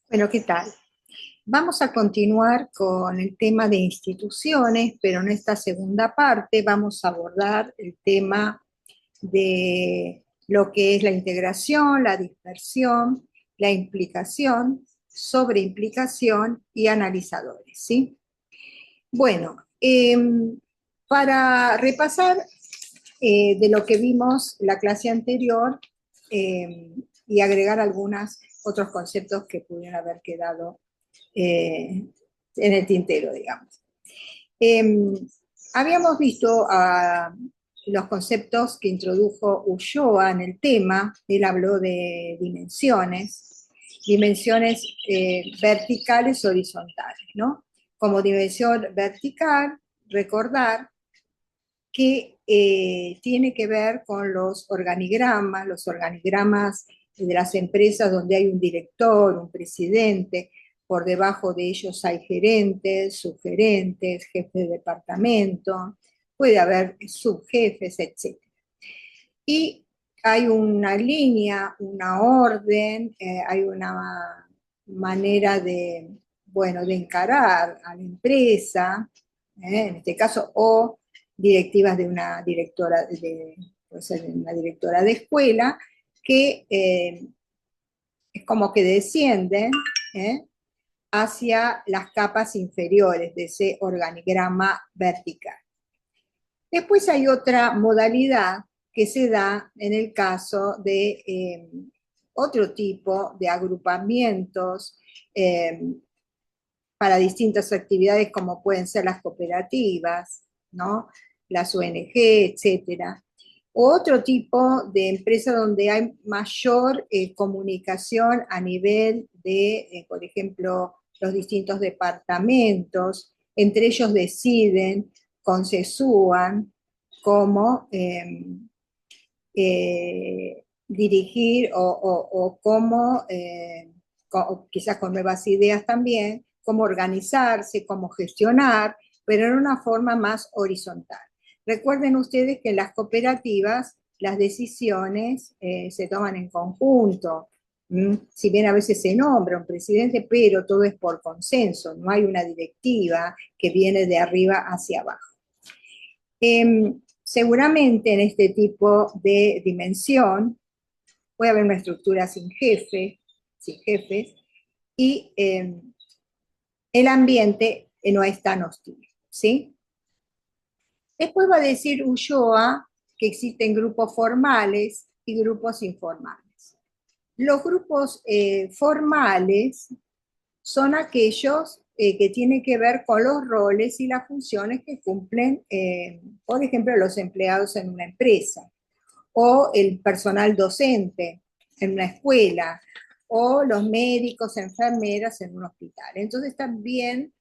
Bueno, ¿qué tal? Vamos a continuar con el tema de instituciones, pero en esta segunda parte vamos a abordar el tema de lo que es la integración, la dispersión, la implicación, sobreimplicación y analizadores, ¿sí? Bueno, para repasar de lo que vimos la clase anterior y agregar algunos otros conceptos que pudieran haber quedado en el tintero, digamos. Eh, Habíamos visto los conceptos que introdujo Ulloa en el tema. Él habló de dimensiones verticales, horizontales, ¿no? Como dimensión vertical, recordar que tiene que ver con los organigramas de las empresas donde hay un director, un presidente, por debajo de ellos hay gerentes, subgerentes, jefes de departamento, puede haber subjefes, etc. Y hay una línea, una orden, hay una manera de, bueno, de encarar a la empresa, en este caso, o directivas de una directora puede ser una directora de escuela, que es como que descienden ¿eh? hacia las capas inferiores de ese organigrama vertical. Después hay otra modalidad que se da en el caso de otro tipo de agrupamientos eh, para distintas actividades como pueden ser las cooperativas, ¿no? Las ONG, etcétera. Otro tipo de empresa donde hay mayor comunicación a nivel de, por ejemplo, los distintos departamentos, entre ellos deciden, consensúan cómo dirigir o cómo, quizás con nuevas ideas también, cómo organizarse, cómo gestionar, pero en una forma más horizontal. Recuerden ustedes que en las cooperativas las decisiones se toman en conjunto, si bien a veces se nombra un presidente, pero todo es por consenso, no hay una directiva que viene de arriba hacia abajo. Seguramente en este tipo de dimensión puede haber una estructura sin jefes, y el ambiente no es tan hostil, ¿sí? Después va a decir Ulloa que existen grupos formales y grupos informales. Los grupos formales son aquellos que tienen que ver con los roles y las funciones que cumplen, por ejemplo, los empleados en una empresa, o el personal docente en una escuela, o los médicos, enfermeras en un hospital. Entonces están bien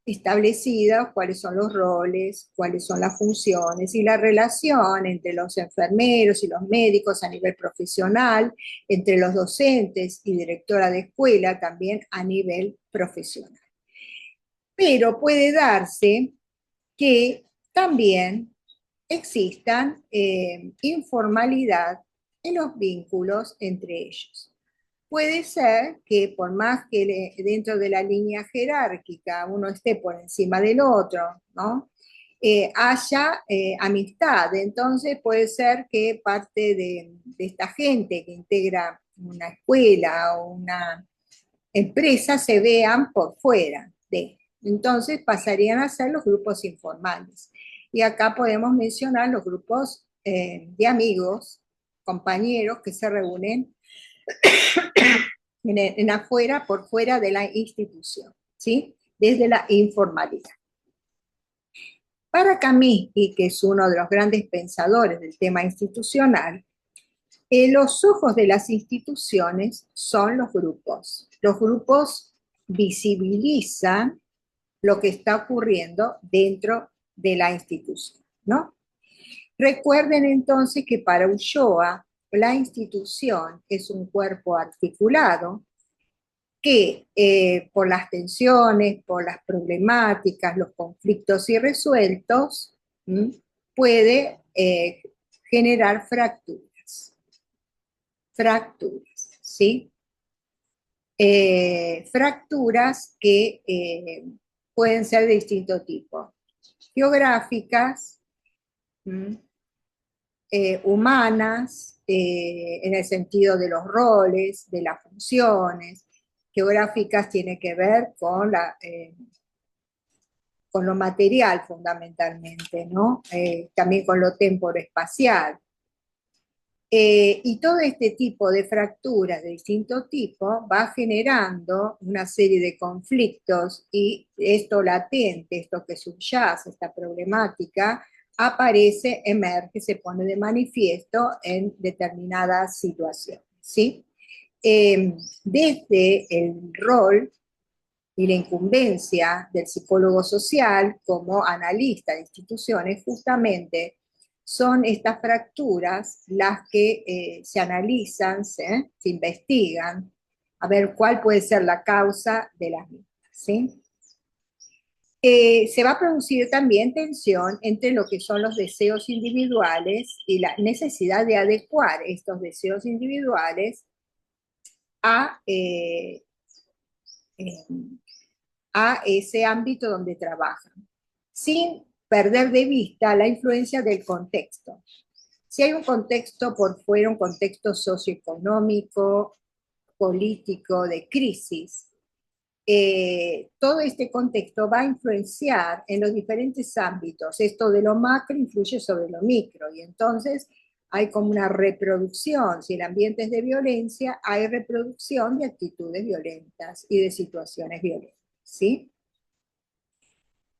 establecidas cuáles son los roles, cuáles son las funciones y la relación entre los enfermeros y los médicos a nivel profesional, entre los docentes y directora de escuela también a nivel profesional. Pero puede darse que también existan informalidad en los vínculos entre ellos. Puede ser que por más que dentro de la línea jerárquica uno esté por encima del otro, ¿no? Haya amistad. Entonces puede ser que parte de esta gente que integra una escuela o una empresa se vean por fuera de. Entonces pasarían a ser los grupos informales. Y acá podemos mencionar los grupos de amigos, compañeros que se reúnen en afuera, por fuera de la institución, ¿sí? Desde la informalidad. Para Kaminsky, que es uno de los grandes pensadores del tema institucional, los ojos de las instituciones son los grupos. Los grupos visibilizan lo que está ocurriendo dentro de la institución, ¿no? Recuerden entonces que para Ulloa la institución es un cuerpo articulado que por las tensiones, por las problemáticas, los conflictos irresueltos, puede generar fracturas, ¿sí? fracturas que pueden ser de distinto tipo, geográficas, humanas, en el sentido de los roles, de las funciones, geográficas tiene que ver con lo material fundamentalmente, ¿no? También con lo temporoespacial. Y todo este tipo de fracturas de distinto tipo va generando una serie de conflictos y esto latente, esto que subyace, esta problemática, aparece, emerge, se pone de manifiesto en determinadas situaciones, ¿sí? Desde el rol y la incumbencia del psicólogo social como analista de instituciones, justamente son estas fracturas las que se analizan, se investigan, a ver cuál puede ser la causa de las mismas, ¿sí? Se va a producir también tensión entre lo que son los deseos individuales y la necesidad de adecuar estos deseos individuales a, eh, a ese ámbito donde trabajan, sin perder de vista la influencia del contexto. Si hay un contexto por fuera, un contexto socioeconómico, político, de crisis, todo este contexto va a influenciar en los diferentes ámbitos. Esto de lo macro influye sobre lo micro y entonces hay como una reproducción. Si el ambiente es de violencia, hay reproducción de actitudes violentas y de situaciones violentas, ¿sí?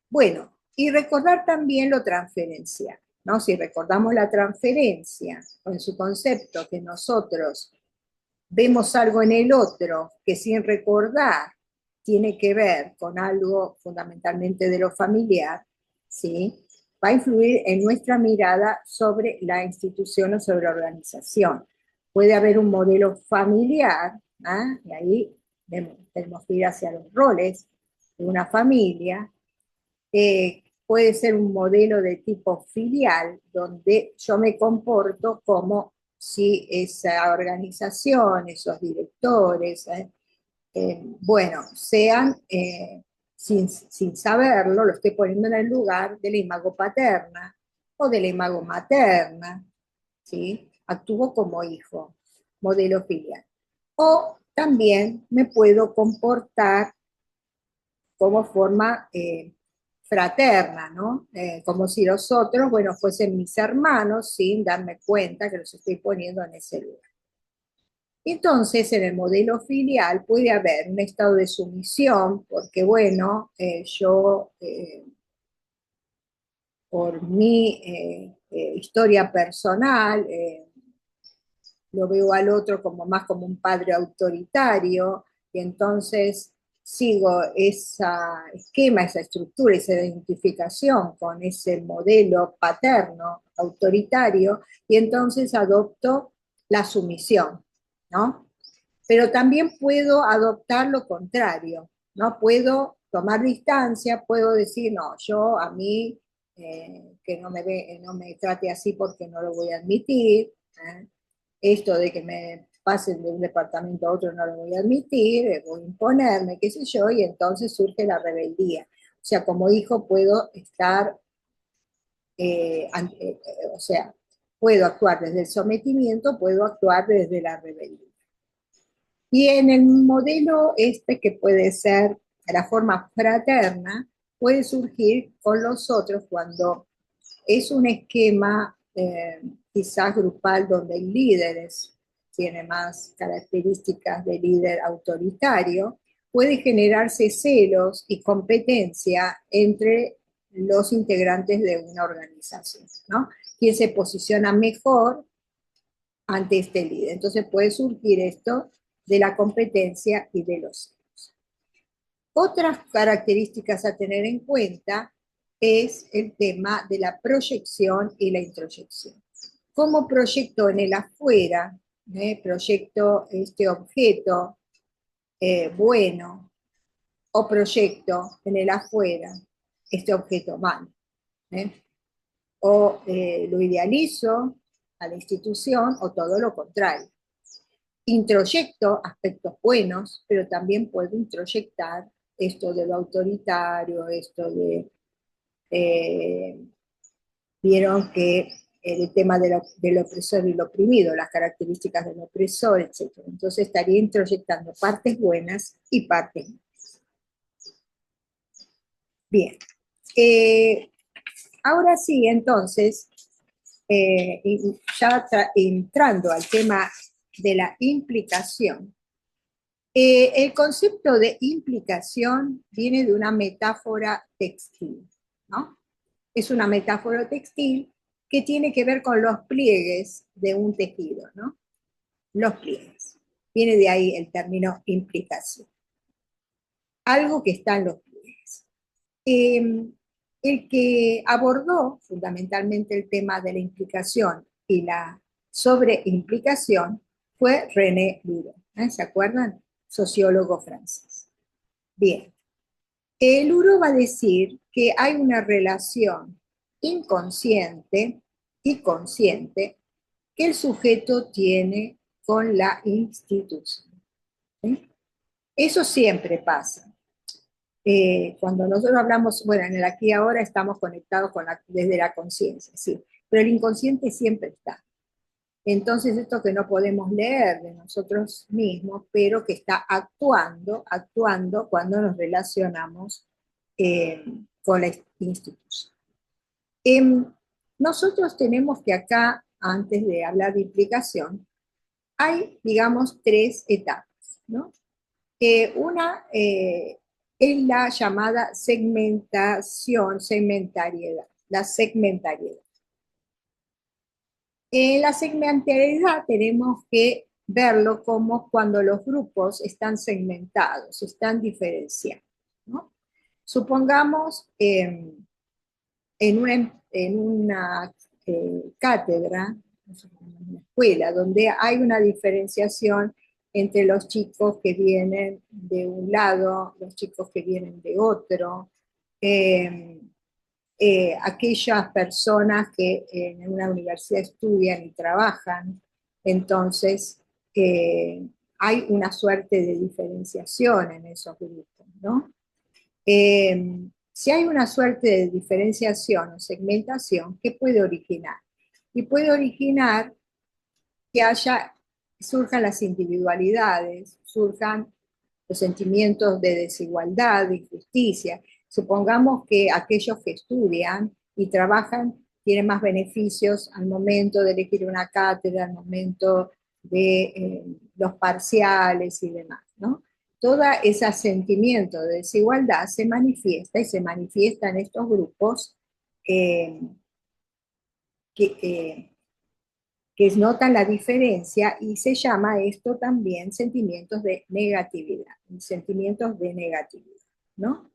Bueno, y recordar también lo transferencial, ¿no? Si recordamos la transferencia en su concepto que nosotros vemos algo en el otro que sin recordar tiene que ver con algo fundamentalmente de lo familiar, ¿sí? Va a influir en nuestra mirada sobre la institución o sobre la organización. Puede haber un modelo familiar, ¿eh? Y ahí tenemos que ir hacia los roles de una familia, puede ser un modelo de tipo filial, donde yo me comporto como si esa organización, esos directores, bueno, sean, sin saberlo, lo estoy poniendo en el lugar de la imago paterna o de la imago materna, ¿sí? Actúo como hijo, modelo filial. O también me puedo comportar como forma fraterna, ¿no? Como si los otros, bueno, fuesen mis hermanos sin darme cuenta que los estoy poniendo en ese lugar. Entonces, en el modelo filial puede haber un estado de sumisión, porque bueno, yo por mi historia personal, lo veo al otro como más como un padre autoritario, y entonces sigo ese esquema, esa estructura, esa identificación con ese modelo paterno autoritario, y entonces adopto la sumisión, ¿no? Pero también puedo adoptar lo contrario, ¿no? Puedo tomar distancia, puedo decir, no, yo a mí que no me trate así porque no lo voy a admitir, ¿eh? Esto de que me pasen de un departamento a otro no lo voy a admitir, voy a imponerme, qué sé yo, y entonces surge la rebeldía. O sea, como hijo puedo estar, o sea, puedo actuar desde el sometimiento, puedo actuar desde la rebeldía. Y en el modelo este, que puede ser la forma fraterna, puede surgir con los otros cuando es un esquema quizás grupal donde el líder tiene más características de líder autoritario, puede generarse celos y competencia entre los integrantes de una organización, ¿no? Quien se posiciona mejor ante este líder. Entonces puede surgir esto de la competencia y de los celos. Otras características a tener en cuenta es el tema de la proyección y la introyección. ¿Cómo proyecto en el afuera? Proyecto este objeto bueno o proyecto en el afuera este objeto malo. O lo idealizo a la institución o todo lo contrario. introyecto aspectos buenos, pero también puedo introyectar esto de lo autoritario, esto de, eh, vieron que el tema del opresor y el oprimido, las características del opresor, etc. Entonces estaría introyectando partes buenas y partes malas. Bien. Ahora sí, entonces, ya entrando al tema de la implicación, el concepto de implicación viene de una metáfora textil, ¿no? Es una metáfora textil que tiene que ver con los pliegues de un tejido, ¿no? Los pliegues. Viene de ahí el término implicación. Algo que está en los pliegues. El que abordó fundamentalmente el tema de la implicación y la sobreimplicación fue René Luro, ¿eh? ¿Se acuerdan? Sociólogo francés. Bien, Luro va a decir que hay una relación inconsciente y consciente que el sujeto tiene con la institución. ¿Sí? Eso siempre pasa. Cuando nosotros hablamos, bueno, en el aquí y ahora estamos conectados desde la conciencia, sí, pero el inconsciente siempre está. Entonces, esto que no podemos leer de nosotros mismos, pero que está actuando cuando nos relacionamos con la institución. Nosotros tenemos que acá, antes de hablar de implicación, hay, digamos, tres etapas, ¿no? Una es la llamada segmentariedad, la segmentariedad. En la segmentariedad tenemos que verlo como cuando los grupos están segmentados, están diferenciados, ¿no? Supongamos en una cátedra, en una escuela, donde hay una diferenciación entre los chicos que vienen de un lado, los chicos que vienen de otro, eh, aquellas personas que en una universidad estudian y trabajan, entonces hay una suerte de diferenciación en esos grupos, ¿no? Si hay una suerte de diferenciación o segmentación, ¿qué puede originar? Y puede originar que surjan las individualidades, surjan los sentimientos de desigualdad, de injusticia. Supongamos que aquellos que estudian y trabajan tienen más beneficios al momento de elegir una cátedra, al momento de los parciales y demás, ¿no? Todo ese sentimiento de desigualdad se manifiesta y se manifiesta en estos grupos eh, que, que notan la diferencia y se llama esto también sentimientos de negatividad, ¿no?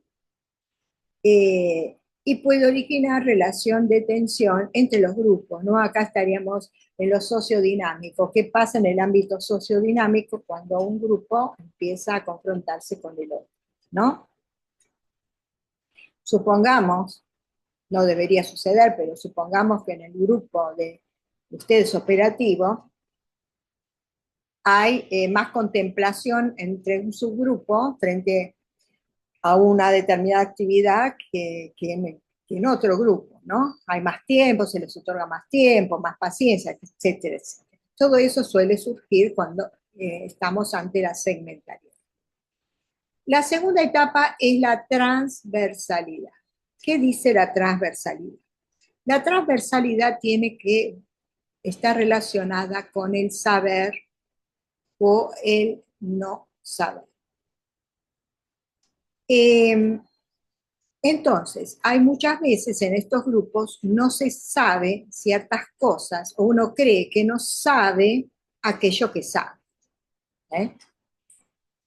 Y puede originar relación de tensión entre los grupos, ¿no? Acá estaríamos en lo sociodinámico. ¿Qué pasa en el ámbito sociodinámico cuando un grupo empieza a confrontarse con el otro, ¿no? Supongamos, no debería suceder, pero supongamos que en el grupo de ustedes operativo hay más contemplación entre un subgrupo frente a una determinada actividad que en otro grupo, ¿no? Hay más tiempo, se les otorga más tiempo, más paciencia, etcétera, etcétera. Todo eso suele surgir cuando estamos ante la segmentaridad. La segunda etapa es la transversalidad. ¿Qué dice la transversalidad? La transversalidad tiene que estar relacionada con el saber o el no saber. Entonces, hay muchas veces en estos grupos no se sabe ciertas cosas o uno cree que no sabe aquello que sabe.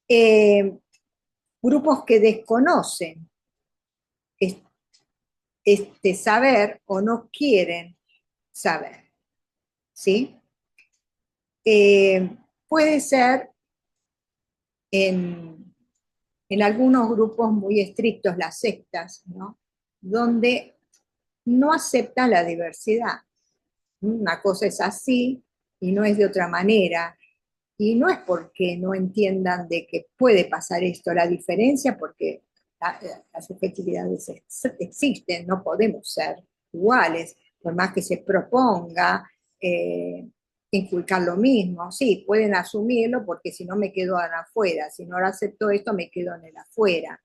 ¿Eh? Grupos que desconocen este saber o no quieren saber. ¿Sí? Puede ser en algunos grupos muy estrictos, las sectas, ¿no? Donde no aceptan la diversidad. Una cosa es así y no es de otra manera. Y no es porque no entiendan de que puede pasar esto, la diferencia, porque las subjetividades existen, no podemos ser iguales, por más que se proponga eh, inculcar lo mismo. Sí, pueden asumirlo porque si no me quedo en afuera, si no lo acepto esto me quedo en el afuera.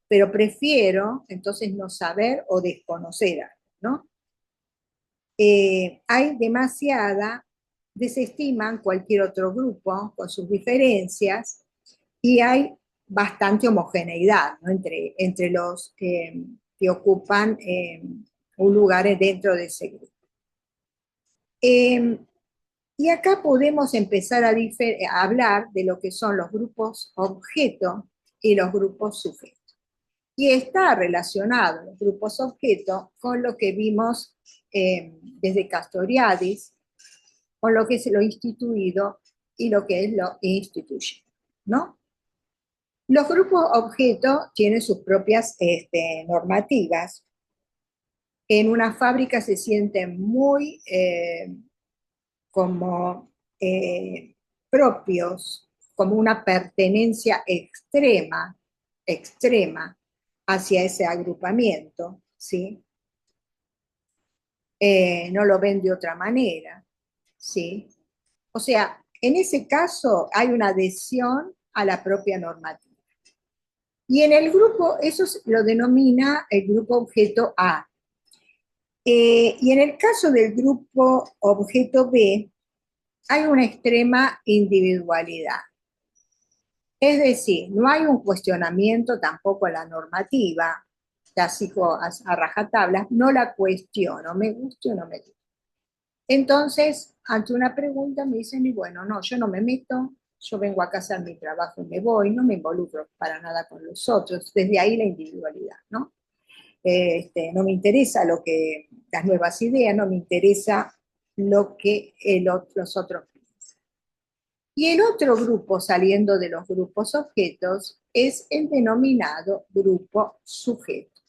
Pero prefiero entonces no saber o desconocer algo, ¿no? Hay demasiada, desestiman cualquier otro grupo con sus diferencias y hay bastante homogeneidad, ¿no? entre los que ocupan un lugar dentro de ese grupo. Eh, y acá podemos empezar a hablar de lo que son los grupos objeto y los grupos sujeto. Y está relacionado los grupos objeto con lo que vimos desde Castoriadis, con lo que es lo instituido y lo que es lo instituye, ¿no? Los grupos objeto tienen sus propias normativas. En una fábrica se sienten muy como propios, como una pertenencia extrema, extrema hacia ese agrupamiento, ¿sí? No lo ven de otra manera, ¿sí? O sea, en ese caso hay una adhesión a la propia normativa. Y en el grupo, eso lo denomina el grupo objeto A. Y en el caso del grupo objeto B, hay una extrema individualidad. Es decir, no hay un cuestionamiento tampoco a la normativa, la sigo a rajatabla, no la cuestiono, me guste o no me guste. Entonces, ante una pregunta me dicen, y bueno, no, yo no me meto, yo vengo acá a hacer mi trabajo y me voy, no me involucro para nada con los otros, desde ahí la individualidad, ¿no? No me interesa las nuevas ideas, no me interesa lo que los otros piensan. Y el otro grupo, saliendo de los grupos objetos, es el denominado grupo sujeto.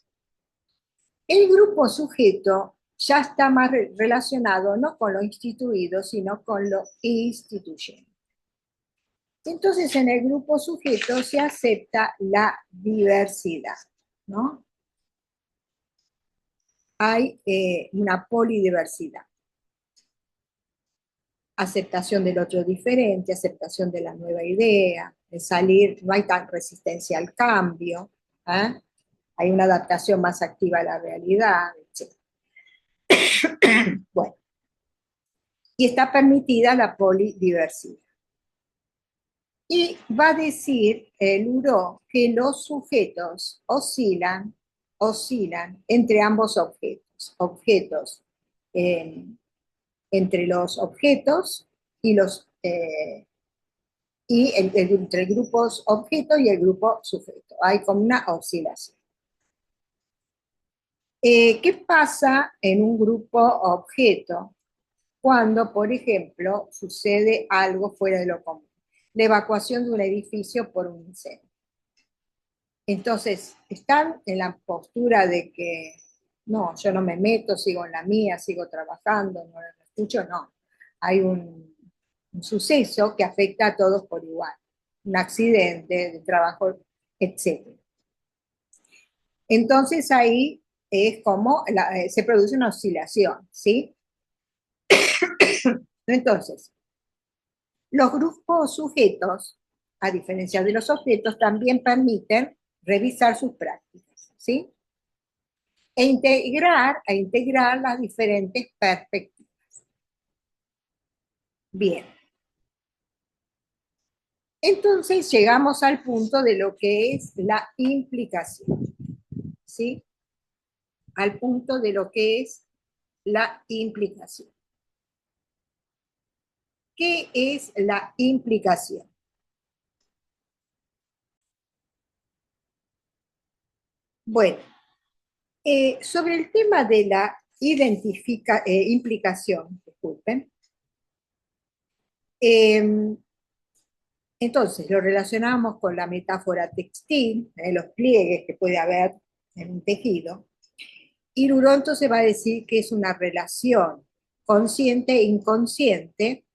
El grupo sujeto ya está más relacionado no con lo instituido, sino con lo instituyente. Entonces, en el grupo sujeto se acepta la diversidad, ¿no? Hay una polidiversidad. Aceptación del otro diferente, aceptación de la nueva idea, de salir, no hay tan resistencia al cambio, ¿eh? Hay una adaptación más activa a la realidad, etc. Bueno, y está permitida la polidiversidad. Y va a decir el Huró que los sujetos oscilan entre ambos objetos, eh, entre los objetos y entre el grupo objeto y el grupo sujeto. Hay como una oscilación. ¿Qué pasa en un grupo objeto cuando, por ejemplo, sucede algo fuera de lo común? La evacuación de un edificio por un incendio. Entonces, están en la postura de que no, yo no me meto, sigo en la mía, sigo trabajando, no lo escucho, no. Hay un suceso que afecta a todos por igual, un accidente de trabajo, etc. Entonces ahí es como se produce una oscilación, ¿sí? Entonces, los grupos sujetos, a diferencia de los objetos, también permiten revisar sus prácticas, ¿sí? A integrar las diferentes perspectivas. Bien. Entonces llegamos al punto de lo que es la implicación, ¿sí? Al punto de lo que es la implicación. ¿Qué es la implicación? Bueno, sobre el tema de la implicación, disculpen, eh, entonces lo relacionamos con la metáfora textil, los pliegues que puede haber en un tejido, y Luró entonces va a decir que es una relación consciente e inconsciente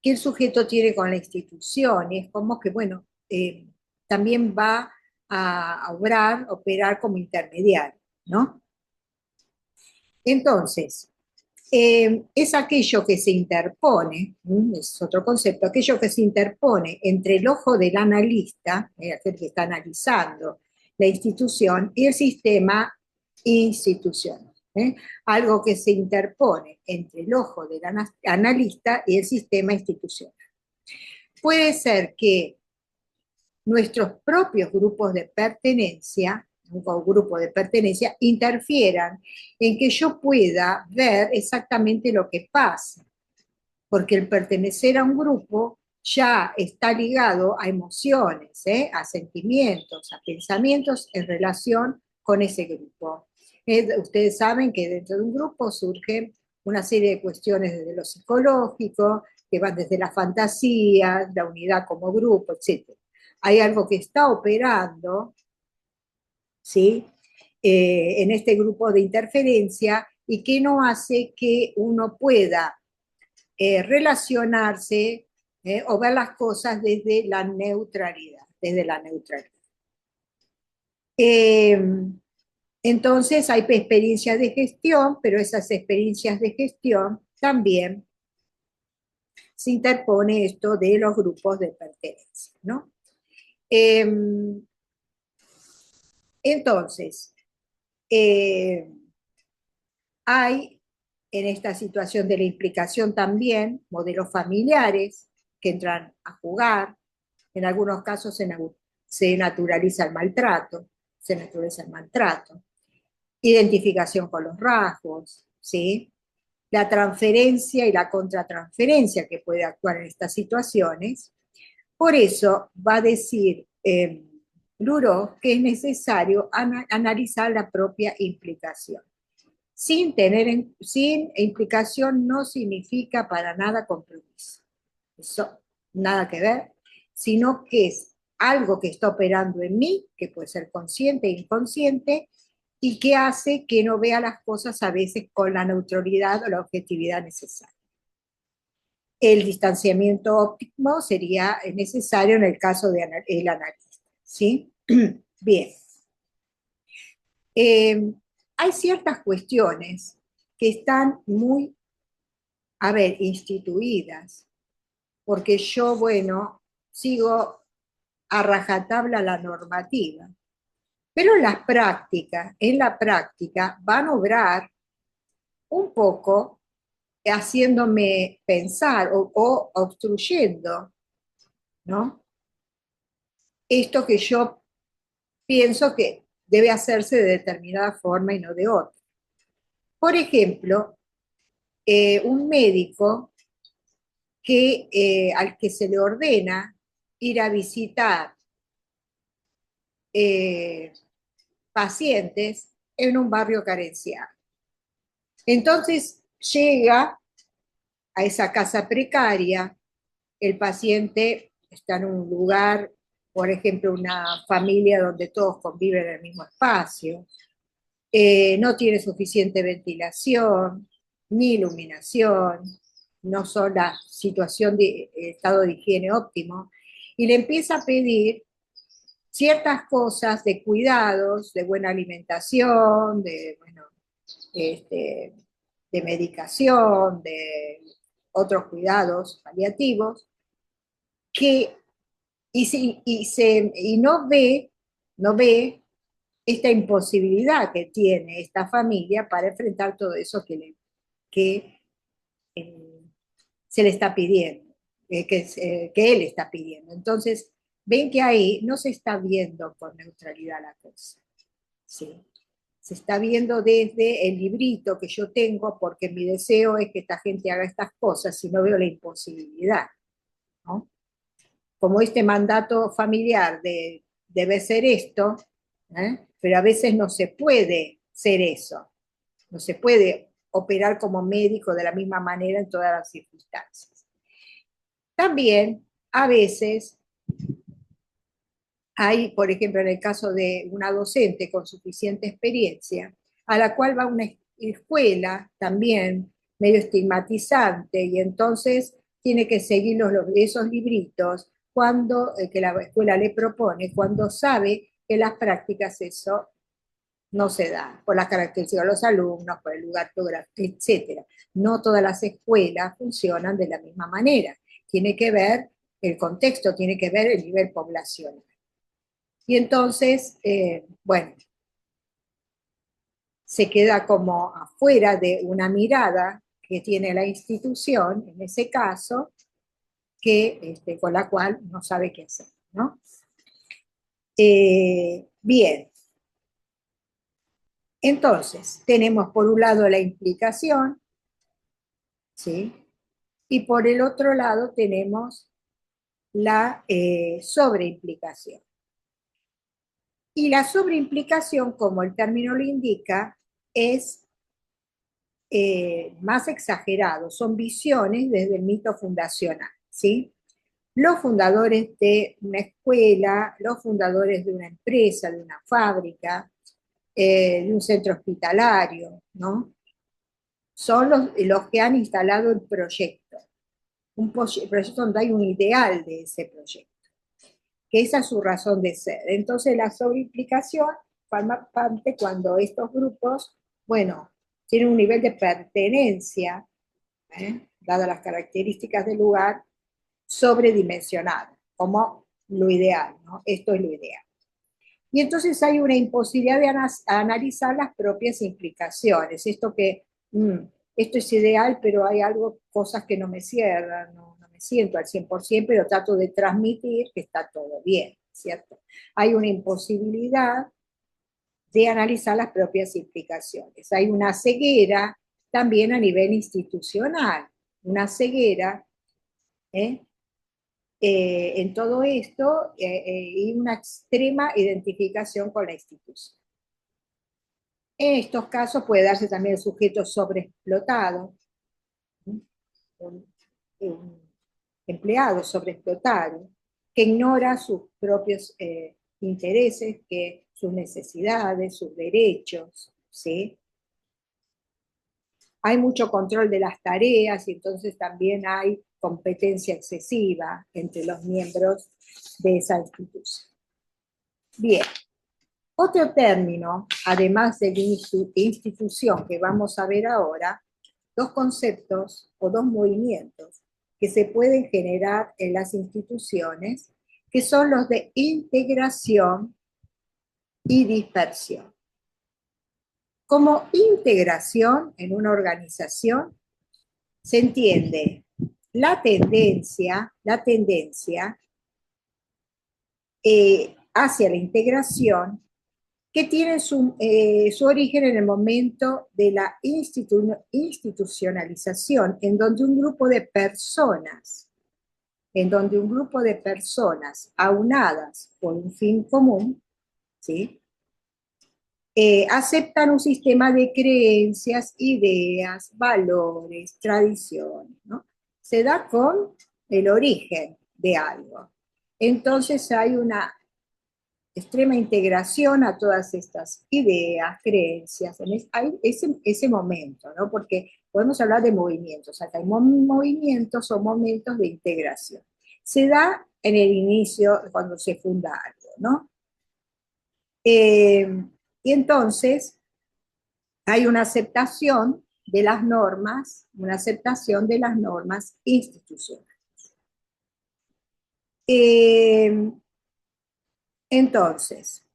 que el sujeto tiene con la institución, y es como que, bueno, también va a operar como intermediario, ¿no? Entonces, es aquello que se interpone, es otro concepto, aquello que se interpone entre el ojo del analista, aquel que está analizando la institución, y el sistema institucional. Algo que se interpone entre el ojo del analista y el sistema institucional. Puede ser que nuestros propios grupos de pertenencia, o grupo de pertenencia, interfieran en que yo pueda ver exactamente lo que pasa, porque el pertenecer a un grupo ya está ligado a emociones, a sentimientos, a pensamientos en relación con ese grupo. Ustedes saben que dentro de un grupo surgen una serie de cuestiones desde lo psicológico, que van desde la fantasía, la unidad como grupo, etc. Hay algo que está operando, ¿sí? En este grupo de interferencia y que no hace que uno pueda relacionarse o ver las cosas desde la neutralidad, desde la neutralidad. Eh, entonces hay experiencias de gestión, pero esas experiencias de gestión también se interpone esto de los grupos de pertenencia, ¿no? Eh, entonces, eh, hay en esta situación de la implicación también modelos familiares que entran a jugar. En algunos casos se naturaliza el maltrato, se naturaliza el maltrato. Identificación con los rasgos, ¿sí? La transferencia y la contratransferencia que puede actuar en estas situaciones. Por eso va a decir Luro que es necesario analizar la propia implicación. Sin implicación no significa para nada compromiso. Eso nada que ver, sino que es algo que está operando en mí, que puede ser consciente e inconsciente, y que hace que no vea las cosas a veces con la neutralidad o la objetividad necesaria. El distanciamiento óptimo sería necesario en el caso del analista, ¿sí? Bien. Hay ciertas cuestiones que están muy, a ver, instituidas, porque yo, bueno, sigo a rajatabla la normativa, pero en la práctica van a obrar un poco haciéndome pensar o obstruyendo, ¿no? Esto que yo pienso que debe hacerse de determinada forma y no de otra. Por ejemplo, un médico al que se le ordena ir a visitar eh, pacientes en un barrio carenciado. Entonces llega a esa casa precaria, el paciente está en un lugar, por ejemplo, una familia donde todos conviven en el mismo espacio, no tiene suficiente ventilación, ni iluminación, no son la situación de estado de higiene óptimo, y le empieza a pedir ciertas cosas de cuidados, de buena alimentación, bueno, este, de medicación, de otros cuidados paliativos, que, y no ve esta imposibilidad que tiene esta familia para enfrentar todo eso que eh, se le está pidiendo, que él está pidiendo. Entonces, ven que ahí no se está viendo con neutralidad la cosa, ¿sí? Se está viendo desde el librito que yo tengo, porque mi deseo es que esta gente haga estas cosas y no veo la imposibilidad, ¿no? Como este mandato familiar debe ser esto, pero a veces no se puede ser eso, no se puede operar como médico de la misma manera en todas las circunstancias. También, a veces, hay, por ejemplo, en el caso de una docente con suficiente experiencia, a la cual va a una escuela también medio estigmatizante y entonces tiene que seguir esos libritos cuando, que la escuela le propone, cuando sabe que en las prácticas eso no se da, por las características de los alumnos, por el lugar geográfico, etc. No todas las escuelas funcionan de la misma manera. Tiene que ver el contexto, tiene que ver el nivel poblacional. Y entonces, bueno, se queda como afuera de una mirada que tiene la institución, en ese caso, con la cual no sabe qué hacer, ¿no? Bien, entonces, tenemos por un lado la implicación, ¿sí? Y por el otro lado tenemos la sobreimplicación. Y la sobreimplicación, como el término lo indica, es más exagerado, son visiones desde el mito fundacional, ¿sí? Los fundadores de una escuela, los fundadores de una empresa, de una fábrica, de un centro hospitalario, ¿no? Son los que han instalado el proyecto, un proyecto donde hay un ideal de ese proyecto, que esa es su razón de ser. Entonces la sobreimplicación forma parte cuando estos grupos, bueno, tienen un nivel de pertenencia, dadas las características del lugar, sobredimensionada, como lo ideal, ¿no? Esto es lo ideal. Y entonces hay una imposibilidad de analizar las propias implicaciones. Esto es ideal, pero hay algo, cosas que no me cierran, no me siento al 100%, pero trato de transmitir que está todo bien, ¿cierto? Hay una imposibilidad de analizar las propias implicaciones. Hay una ceguera también a nivel institucional, una ceguera, ¿eh? En todo esto y una extrema identificación con la institución. En estos casos puede darse también el sujeto sobreexplotado, un empleado sobreexplotado, que ignora sus propios intereses, sus necesidades, sus derechos, ¿sí? Hay mucho control de las tareas y entonces también hay competencia excesiva entre los miembros de esa institución. Bien, otro término, además de institución que vamos a ver ahora, dos conceptos o dos movimientos que se pueden generar en las instituciones, que son los de integración y dispersión. Como integración en una organización se entiende la tendencia hacia la integración que tiene su origen en el momento de la institucionalización, en donde un grupo de personas, aunadas por un fin común, ¿sí? Aceptan un sistema de creencias, ideas, valores, tradiciones, ¿no? Se da con el origen de algo. Entonces hay una extrema integración a todas estas ideas, creencias, hay ese momento, ¿no? Porque podemos hablar de movimientos, acá hay movimientos o momentos de integración. Se da en el inicio, cuando se funda algo, ¿no? Y entonces hay una aceptación de las normas, institucionales. Entonces,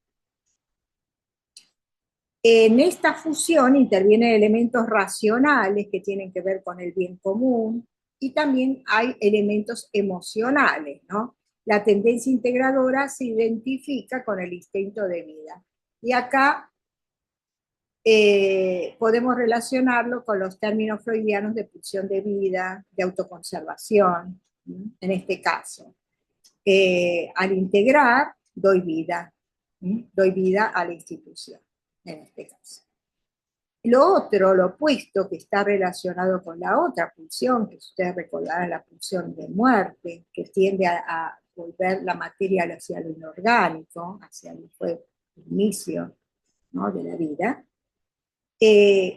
en esta fusión intervienen elementos racionales que tienen que ver con el bien común y también hay elementos emocionales, ¿no? La tendencia integradora se identifica con el instinto de vida. Y acá podemos relacionarlo con los términos freudianos de pulsión de vida, de autoconservación, ¿sí? En este caso. Al integrar, doy vida, ¿sí? Doy vida a la institución, en este caso. Lo otro, lo opuesto, que está relacionado con la otra pulsión, que ustedes recordarán la pulsión de muerte, que tiende a volver la materia hacia lo inorgánico, hacia el inicio, ¿no?, de la vida.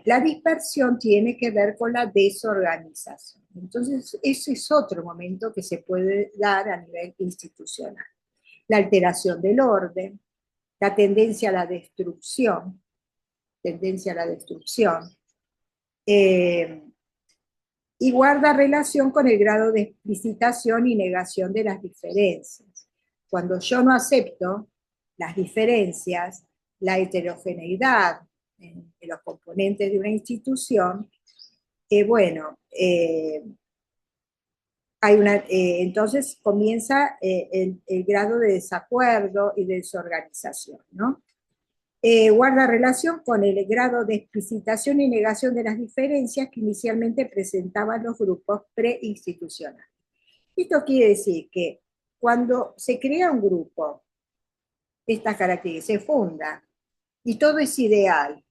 La dispersión tiene que ver con la desorganización. Entonces, ese es otro momento que se puede dar a nivel institucional. La alteración del orden, la tendencia a la destrucción, eh, y guarda relación con el grado de explicitación y negación de las diferencias. Cuando yo no acepto las diferencias, la heterogeneidad en los componentes de una institución, bueno, entonces comienza el grado de desacuerdo y de desorganización, ¿no? Guarda relación con el grado de explicitación y negación de las diferencias que inicialmente presentaban los grupos preinstitucionales. Esto quiere decir que cuando se crea un grupo, estas características se funda y todo es ideal,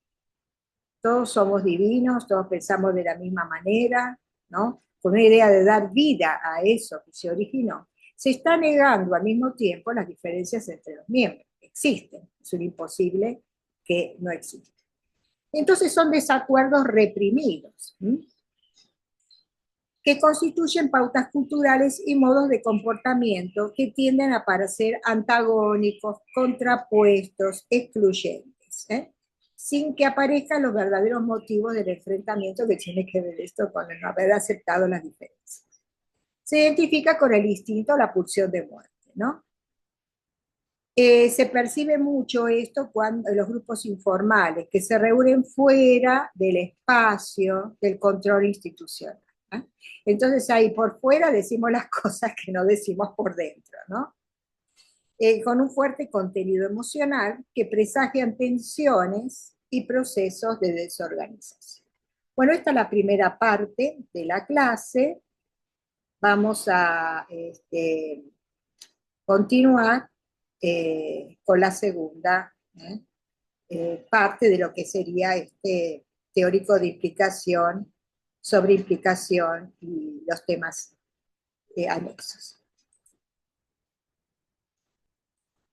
todos somos divinos, todos pensamos de la misma manera, ¿no? Con una idea de dar vida a eso que se originó, se está negando al mismo tiempo las diferencias entre los miembros. Existen, es un imposible que no exista. Entonces son desacuerdos reprimidos, ¿sí? Que constituyen pautas culturales y modos de comportamiento que tienden a parecer antagónicos, contrapuestos, excluyentes, ¿eh? Sin que aparezcan los verdaderos motivos del enfrentamiento que tiene que ver esto con el no haber aceptado las diferencias. Se identifica con el instinto, la pulsión de muerte, ¿no? Se percibe mucho esto cuando los grupos informales, que se reúnen fuera del espacio del control institucional, ¿no? Entonces ahí por fuera decimos las cosas que no decimos por dentro, ¿no? Con un fuerte contenido emocional que presagian tensiones y procesos de desorganización. Bueno, esta es la primera parte de la clase. Vamos a continuar con la segunda parte de lo que sería este teórico de implicación, sobre implicación y los temas anexos.